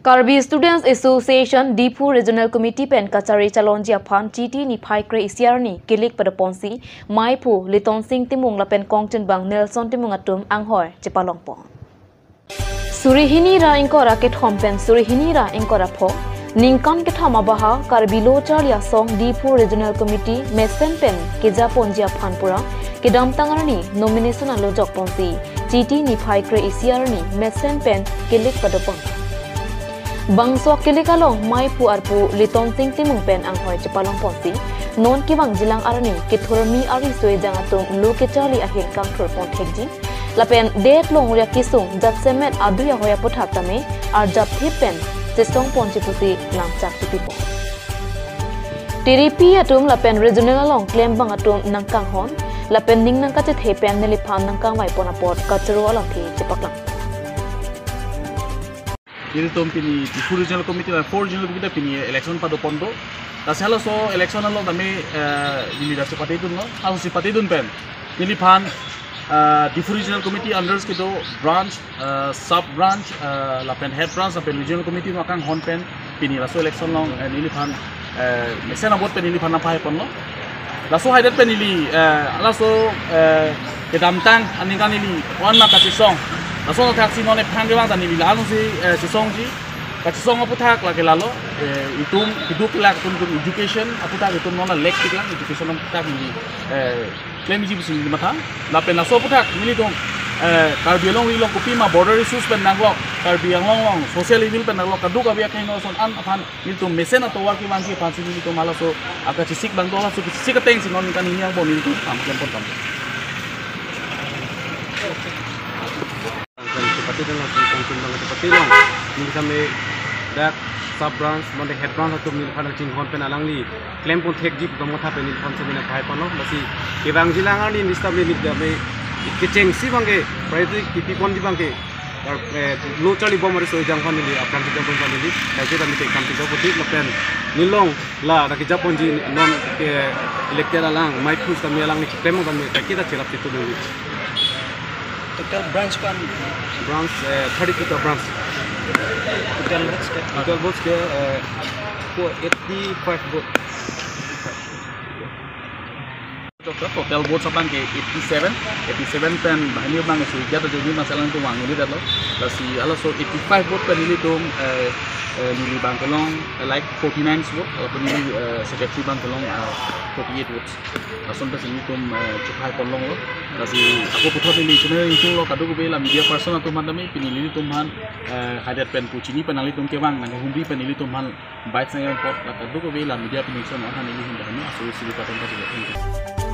Karbi Students Association Diphu Regional Committee pen kachari chalonji aphan GT ni phai kre isiar ni kilik pada ponsi maipu liton sing timung lapen kongchen bang Nelson timung atum anghoi chepalongpong surihini ra ingkora ket hompen surihini ra ingkora pho ningkan ke thama baha Karbi lo charya song Diphu Regional Committee mesen pen keja ponji aphan pura kedam tangarani nomination alo jok ponsi GT ni phai kre isiar ni mesen pen kilik pada pong Bangso kilikalong mai pu arpu liton sing timung pen ang hoi chepalong ponsi non kibang jilang arani kithormi ari soi jang atung lu ke chali ahin kam thor pon thekji lapen det long ria kisung jat semet aduya hoya puthak tame ar jap thi pen chesong ponchi pusi nam chak ti po TDP atum lapen regional along claim bang atum nangkang hon lapen ning nang ka che the pen neli pham nangkang wai pon apot kachro along thi chepaklang Jadi tom pini Diphu Regional Committee dan 4 Regional Committee pini election pada pondo. Tapi kalau so election lo kami ini dah cepat itu no, harus cepat itu pen. Ini pan Diphu Regional Committee under kita branch, sub branch, lapen head branch, lapen Regional Committee makan hon pen pini. Lalu election lo ini pan mesen abot pen ini pan apa pon lo. Lalu highlight pen ini, lalu kedamtang aningan ini one mark kasih song. Lalu taksi none panggilan dan ini lalu si songji, kasi song apa tak lagi lalu itu hidup lagi untuk education apa tak itu nona lek kita education apa tak ini klaim ini bisa di mata, lapen lalu apa tak ini dong Karbi long wilong kopi ma border issues pen nanglok Karbi yang long social evil pen nanglok kadu kabi akan ngoson an apa itu mesen atau warki wanki pansi ini itu malah so agak cisik bang dola so cisik keteng si non kan ini yang bon itu tampil seperti dalam kongsi banget seperti long ini kami dak sub branch mana head branch atau mil pada cinghon penalang ni klaim pun tek jip kamu thap ini konsep ini pakai pano masih kebang jilangan ini nistab ini kami keceng si bangke priority kipi pon di bangke lo cali bom hari sojang pon ini akan kita pun pon ini tapi kami tek kami jauh putih lepen nilong lah nak kita pon ji non ke electoral lang mai pus kami lang ni klaim kami kita cerap itu dulu. Total branch kan branch 32 branch total votes ke 85 vote total votes apa ke 87 pen bahani bang so jatuh jadi masalah itu wang ini dah lo lasi ala so 85 vote pen ini tuh nili bang kelong like 49 vote atau nili secretary bang kelong 48 votes langsung ke sini tuh cepat kolong lo lasi aku putar nili channel itu lo kado gue lah media person atau mana me pinili tuh man hadir pen pucini penali tuh kewang nang hundi penili tuh man baik saya pot kado gue lah media penelitian orang nili hendak ni asal sili paten kasih